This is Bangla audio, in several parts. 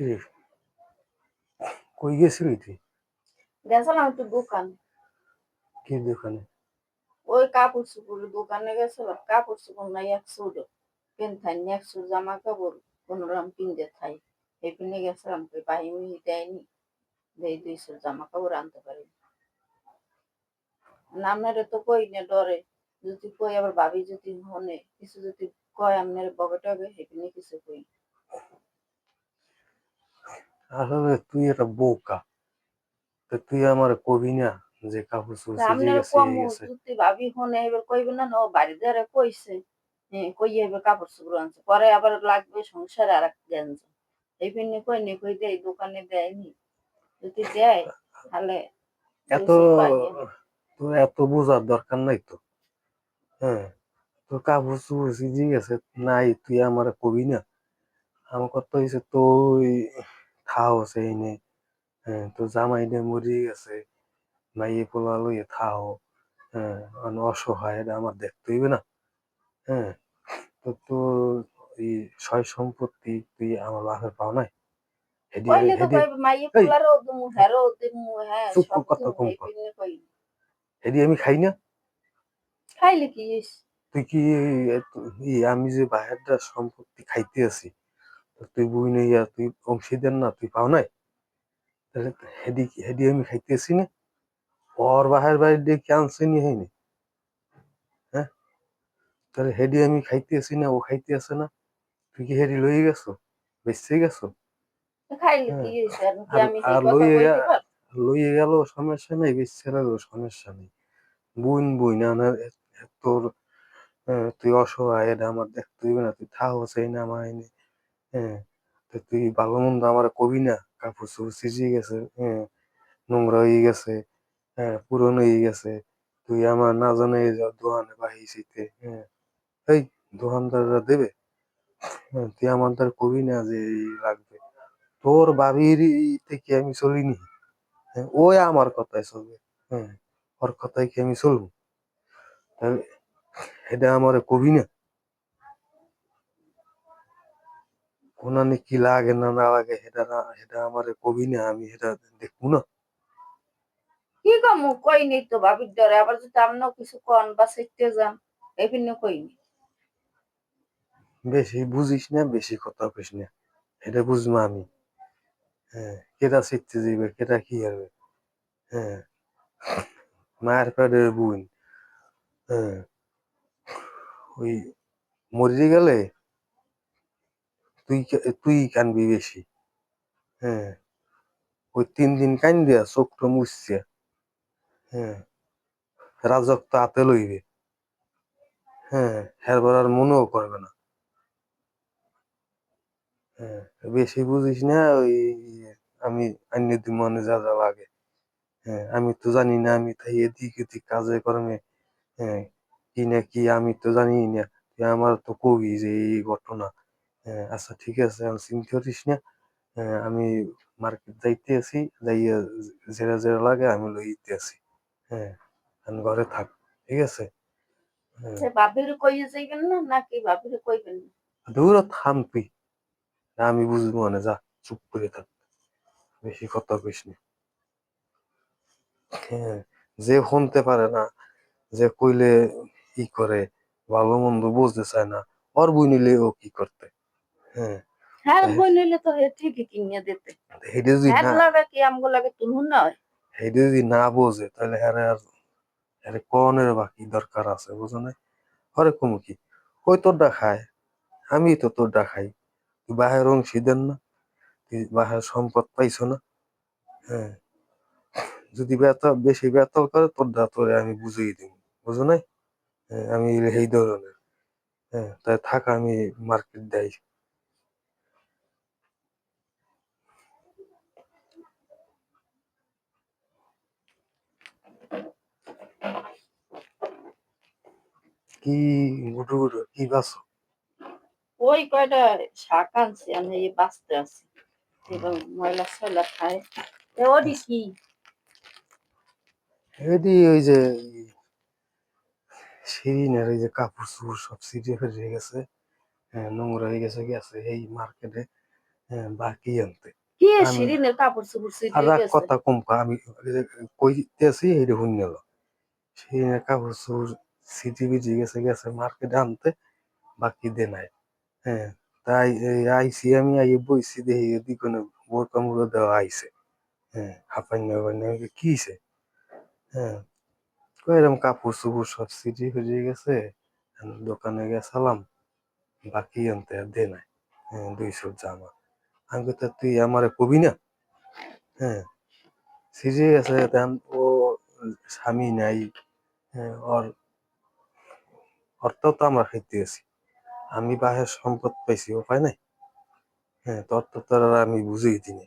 কিরে, কই গেছিলি তুই? গেছিলাম একটু দোকান। কি দোকানে? ওই কাপড় চোপড়ের দোকানে গেছিলাম। কাপড় চোপড় নাই এক সুডো কিনথাই এক সুট জামা কাপড় কোনোরকম কিনতে থাই এই পিনে গেছিলাম কই বাহিনী দেয়নি দেই 200 জামা কাপড় আনতে পারি নামনারে তো কই না ডরে যদি কই আবার ভাবি যদি হনে কিছু যদি কয় আমনের বগটাবে এখানে কিছু কই আসলে তুই একটা বোকা। তো তুই আমার কবি না যে কাপড় চোপড় সিজে আমনের গেছে কম এই গেছে? যদি ভাবি হনে এবার কইবে না ও বাড়ি ধরে কইছে হ্যাঁ কই এবার কাপড় চোপড় আনছে পরে আবার লাগবে সংসারে আর এক গেঞ্জ এই পিনে কই নে কই দেয় দোকানে দেয়নি যদি দেয় তাহলে এত 200 বাড়িয়ে তোর এত বোঝার দরকার নাই তো। হ্যাঁ, তোর কাপড় চোপড় সিজে গেছে নাই, তুই আমার কবি না? আমার কথা হয়েছে তুই থাও সেই নে। হ্যাঁ, তোর জামাই নে মরে গেছে, মাইয়ে পোলা লইয়ে থাও। হ্যাঁ, অসহায় এটা আমার দেখতে হইবে না? হ্যাঁ, তো তোর এই সয় সম্পত্তি তুই আমার বাপের পাও নাই? হেডি কইলে তো হেডি কইবে মাইয়ে এই পোলারও দিমু হেরও দিমু হ্যাঁ চুপ সব কথা দিমু কম এই কর। পিনে কই হেডি আমি খাই না? খাইলে কি হইছে? তুই কি আমি যে বাহেরটা সম্পত্তি খাইতে আছি, তো তুই বুঝ নইয়া তুই অংশীদার না, তুই পাও নাই? তাহলে হেডি হেডি আমি খাইতে আছি না? ওর বাহের বাড়ি দিয়ে কি আনছে নি হয়নি? হ্যাঁ, তাহলে হেডি আমি খাইতে আছি না, ও খাইতে আছে না? তুই কি হেডি লইয়ে গেছো, বেঁচে গেছো? খাইলে কি হ্যাঁ, হইছে আর কি আর আমি সেই আর কথা কইতে পার লইয়ে গেল সমস্যা নাই, বেঁচে গেল সমস্যা নেই। বুন বুন না তোর। তুই অসহায় এটা আমার দেখতে হইবে না? তুই থাও চাই না আমার এনে। হ্যাঁ, তো তুই ভালো মন্দ আমার কবি না? কাপড় চোপড় সিজে গেছে, হ্যাঁ, নোংরা হয়ে গেছে, হ্যাঁ, পুরনো হয়ে গেছে। তুই আমার না জানে দোকানে বাহিছিতে, হ্যাঁ, এই দোকানদাররা দেবে? হ্যাঁ, তুই আমার তার কবি না যে এই লাগবে? তোর বাবির থেকে আমি চলিনি? হ্যাঁ, ওই আমার কথায় চলবে। হ্যাঁ, ওর কথায় কি আমি চলবো? তাহলে এটা আমার কবি না? ওনানে কি লাগে না না লাগে সেটা না, সেটা আমার কবি না? আমি সেটা দেখবো না? কি কমু কইনি তো ভাবির ডরে আবার যদি আমরাও কিছু কন বা শিখতে যান এই পিনে কইনি বেশি বুঝিস না, বেশি কথা কইস না। এটা বুঝবো আমি। হ্যাঁ, কেটা শিখতে যাইবে, কেটা কি হবে? হ্যাঁ, মায়ের পেটের বোন। হ্যাঁ, ওই মরে গেলে তুই কানবি বেশি। হ্যাঁ, ওই 3 দিন কান দিয়া চোখটা মুছছে। হ্যাঁ, রাজত্ব হাতে লইবে। হ্যাঁ, হেরবার আর মনেও করবে না। হ্যাঁ, বেশি বুঝিস না। ওই আমি আইনে দি মনে যা যা লাগে। হ্যাঁ, আমি তো জানি না, আমি তাই এদিক ওদিক কাজে কর্মে। হ্যাঁ, কি না কি আমি তো জানি না। তুই আমার তো কবি যে এই ঘটনা। হ্যাঁ, আচ্ছা ঠিক আছে, আমি চিন্তা করিস না। হ্যাঁ, আমি মার্কেট যাইতে আছি, যাইয়া যেটা যেটা লাগে আমি লইতে আছি। হ্যাঁ, আমি ঘরে থাক, ঠিক আছে? হ্যাঁ, সে ভাবির কইয়ে যাইবেন না নাকি ভাবির কইবেন না দূর থাম তুই। আমি বুঝবো মানে, যা চুপ করে থাক, বেশি কথা কইস না। হ্যাঁ, যে শুনতে পারে না, যে কইলে ই করে, ভালো মন্দ বুঝতে চায় না, ওর বই নিলে ও কি করতে? হ্যাঁ, হ্যাঁ বই নিলে তো হে ঠিকই কিনিয়ে দিতে হেডে যদি হ্যাঁ না লাগে কি আমগো লাগে তুলুন না হয় হেডে যদি না বোঝে তাহলে হ্যাঁ আর কনের বাকি দরকার আছে, বুঝো না? হরে কমু কি, ওই তোরটা খায়, আমি তো তোরটা খাই। তুই বাহের অংশীদার না? তুই বাহের সম্পদ পাইছো না? হ্যাঁ, যদি বেশি বেতাল করে তোরটা তোরে আমি বুঝিয়ে দিব, বুঝো নাই? হ্যাঁ, আমি এই ধরনের। হ্যাঁ, তাই থাক, আমি মার্কেট দেয়। কি গুটু গুটু কি বাস? ওই কয়টা শাক আনছি আমি এই বাঁচতে আছি এবং ময়লা সয়লা খায় ওডি কি এদি ওই যে শিরিনের ওই যে কাপড় চোপড় সব ছিঁড়ে ফেটে গেছে। হ্যাঁ, নোংরা হয়ে গেছে, গেছে এই মার্কেটে। হ্যাঁ বাকি আনতে কি আমি শিরিনের কাপড় চোপড় আর ছিঁড়ে রাগ গেছে। কথা কম কয়, আমি কইতেছি এইটা শুনে গেল শিরিনের কাপড় চোপড় সিটি বিজি গেছে গেছে মার্কেটে আনতে বাকি দে নাই। হ্যাঁ তাই এই আইসি আমি আই বইছি দেখি এদিকে বোরকা মুড়ো দেওয়া আইছে। হ্যাঁ হাঁপাইনা হাঁপাইনা কি হইছে? হ্যাঁ কই এরকম কাপড় চোপড় সব ছিঁড়ে ফিরে গেছে। দোকানে গেছিলাম বাকি আনতে আর দে নাই। হ্যাঁ 200 জামা। আমি কই তা তুই আমারে কবি না? হ্যাঁ ছিঁড়ে গেছে তখন ও স্বামী নাই। হ্যাঁ অর্থও তো আমরা খাইতে আছি। আমি বাহের সম্পদ পাইছি ও পায় নাই। হ্যাঁ তোর তো তোর আর আমি বুঝেই দিনি।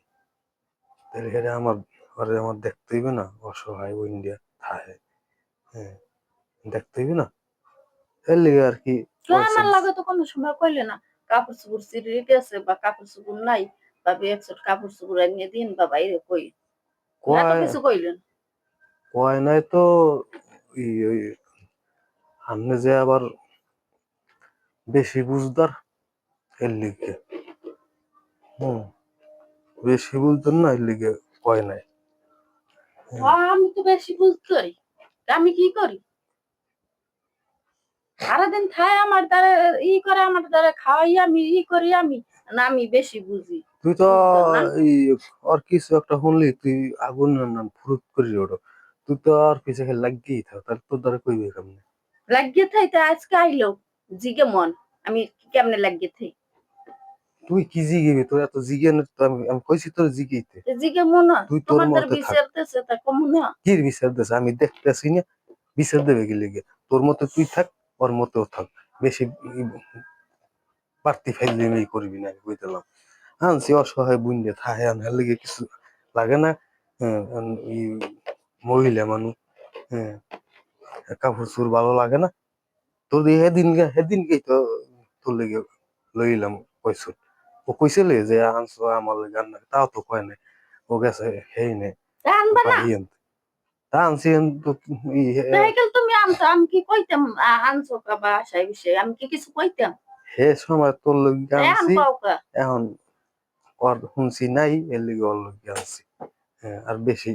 তাহলে হেরে আমার ঘরে আমার দেখতে হইবে না অসহায় ইন্ডিয়া থাহে। হ্যাঁ দেখতে হইবে না এর লিগে আর কি তো পয়সা আমার লাগে তো কোনো সময় কইলে না কাপড় চোপড় ছিঁড়ে গেছে বা কাপড় চোপড় নাই বা এক সেট কাপড় চোপড় এনে দিন বা বাইরে কই এত কয় কিছু কইলেন। কয় নাই তো ওই সামনে যে আবার বেশি বুঝদার এর লিগে। হুম বেশি বুঝদার না এর লিগে কয় নাই। আমি তো বেশি বুঝতই আমি কি করি সারাদিন খায় আমার দ্বারা ই করে আমার দ্বারা খাওয়াই আমি ই করি আমি না আমি বেশি বুঝি তুই তো বুঝতেন না এই আর কিছু একটা শুনলি তুই আগুন নাম ফুরুত করি ওটা তুই তো আর পিছে খেলে লাগিয়েই থাক তাহলে তোর দ্বারা কইবে কেমনে? লাগিয়ে থাইতে আজকে আইলো জিগে মন আমি কেমনে লাগিয়ে থাই তুই কি জিগেবি তোর এত জিজ্ঞেন তো আমি কইছি তোর জিগেইতে। জিগে মন তুই তোর তোমার দ্বারা মতে থাক। বিচারতেছে তা কমু না কি বিচার দেছে আমি দেখতেছি না বিচার দেবে কি লিগে? তোর মতে তুই থাক ওর মতেও থাক বেশি বাড়তি ফাইজলামি করবি না আমি কই দিলাম। আনছি অসহায় বুইন্ডে থাহে আনহার লিগে কিছু লাগে না। হ্যাঁ এই মহিলা মানুষ। হ্যাঁ কাপড় চোপড় ভালো লাগে না তোর দিয়ে সেদিনকেই তো তোর লেগে লইলাম কইছো। ও কইছিল যে আনছো আমার লেগে আন তাও তো কয় নাই। ও গেছে হেই নে তা আনবা না বাহি আনতে তা আনছি তো সাইকেল তুমি আনছো আমি কি কইতাম আনছো কা বা আশায় বিষয় আমি কি কিছু কইতাম হে সময় তোর লগে এখন আনছি। কও কা এখন ওর শুনছি নাই এর লিগে ওর লগে আনছি। হ্যাঁ আর বেশি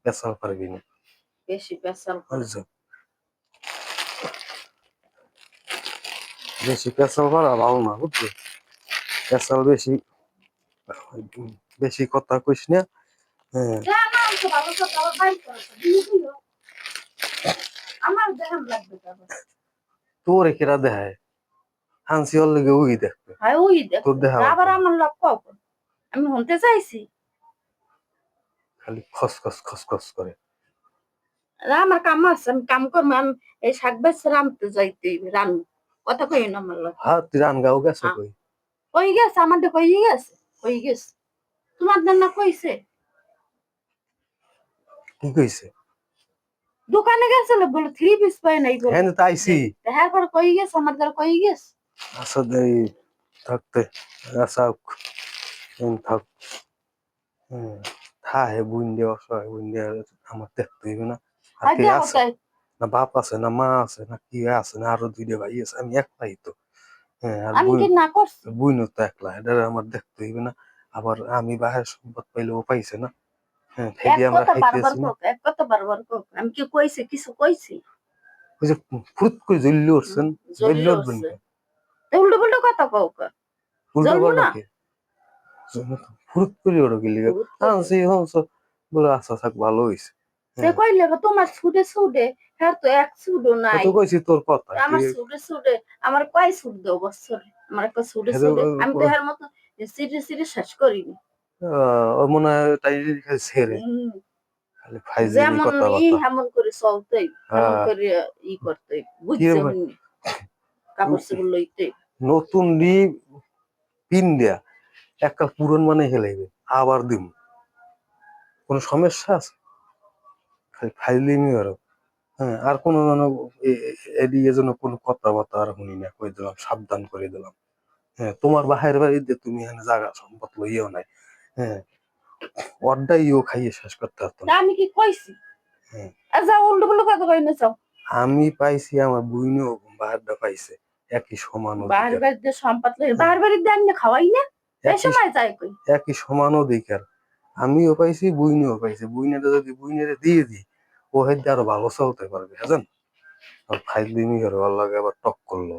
পেছাল পারবি না বেশি পেশাল করে বুঝছো? বেশি পেছাল করা ভালো না বুঝছো? পেছাল বেশি বেশি কথা কইস না। হ্যাঁ কেন আনছো ভালো কথা আবার বাইর করছো দিয়ে দিও আমার দেখান লাগবে তো আবার তোর কেরা দেখায় আনছি ওর লগে ওই দেখবে হয় ওই তোর দেখো দেখা আবার লাগবে না। আমার লোক কও আমি শুনতে চাইছি খালি খসখস খসখস করে। আমার কাম আছে আমি কাম করবো আমি এই শাক বেচে রামতে যাইতে রানু কথা কই না আমার লোক হ্যাঁ তুই রান গাও গেছো কই? কই গেছে আমার কই গেছে কই গেছে তোমার না কইছে কি কইছে? দোকানে গেছিল বলে থ্রি পিস পাই নাই বলে হ্যাঁ তো আইছি। দেখার পর কই গেছে আমার দ্বারা কই গেছে আচ্ছা এই থাকতে আচ্ছা থাক। হম থাহে বুইন্ডে অসহায় বুইন্ডে আমার দেখতে হইবে না। আর হয় কে দেখো আছে? তাই না বাপ আছে না মা আছে না কি আছে না আরো দুইটা ভাই আছে আমি একলাই তো। হ্যাঁ আর আমি কি না করছি বুইনও তো একলা এটা আমার দেখতে হইবে না। আবার আমি বাহের সম্পদ পাইলে ও পাইছে না। হ্যাঁ এক ফেদি আমরা কথা খাইতে বারবার আছি না। কোক এক কথা বারবার কোক আমি কি কইছি কিছু কইছি ওই যে ফুরুত করে জ্বললে উঠছেন জ্বললে জ্বললে উঠবেন উঠছে কে? উল্টো পুল্টো কথা কোক উল্টা জ্বলবো পাল্টা না কে? ফুরুত করে ওটা গেলি বহুত কইছে আনছি হংস বলে আচ্ছা থাক ভালো হইছে। সে হ্যাঁ কইলে তোমার ছুটে ছুটে হ্যাঁ তো এক ছুটও তো নাই তো কইছি তোর কথা কি আমার ছুটে ছুটে আমার কয় ছুট দেও বছরে আমার একটা ছুটে ছুটে আমি তো এর মতো সিটে সিটে শেষ করিনি ও মনে হয় তাই ছেড়ে হম খালি ফাইজলিমি যেমন ই কথাবার্তা। হেমন করে চলতেই হেমন হ্যাঁ করে ই করতেই কি বুঝছে রে হইনি কাপড় চোপড় লইতে নতুন রি পিন দেয়া একটা পুরন মানে হেলাইবে আবার দিম কোনো সমস্যা আছে? খালি ফাইজলিমি আরো। হ্যাঁ আর কোনো যেন এদিকে যেন কোনো কথাবার্তা আর শুনি না কই দিলাম সাবধান করে দিলাম। হ্যাঁ তোমার বাহির বাড়িতে তুমি এখানে জায়গা সম্পদ লইয়াও নাই। হ্যাঁ অর্ডাইও খাইয়ে শেষ করতে পারতো তা না। আমি কি কইছি হ্যাঁ যাও উল্টো পুল্টো কথা কই না চাও আমি পাইছি আমার বুইনও বাহারটা পাইছে একই সমান বাহার অধিকার। বাড়িতে সম্পদ লই হ্যাঁ বাহার বাড়িতে আমি খাওয়াই না এই একই সময় যাই কই একই সমান অধিকার আমিও পাইছি বুইনিও পাইছে বুইনেটা যদি বুইনেরে দিয়ে দিই ও হয়তো আরো ভালো চলতে পারবে বুঝেন আর ফাইজলিমি করে ওর লাগে আবার টক করলো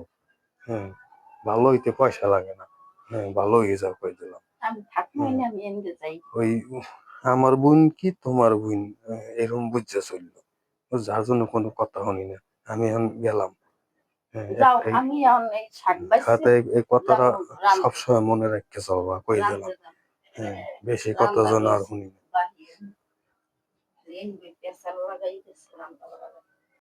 হ্যাঁ ভালো হইতে পয়সা লাগে না হ্যাঁ ভালো হয়ে যাও কই দিলাম আমি থাকবোই হুম। না আমি এনগে যাই ওই আমার বোন কি তোমার বোন এরকম বুঝছে চললো যার জন্য কোনো কথা শুনি না আমি এখন গেলাম হ্যাঁ যাও একটাই আমি এখন এই শাক বাইছি খাতে এই কথাটা যাবো রান্ধতে সবসময় মনে রাখতে চলবা কই দিলাম রান্ধতে যাবো হ্যাঁ বেশি কথা রান্না যেন আর হয়েছে শুনি না বাহির রেন পেঁচাল লাগাই দিয়েছে রান্না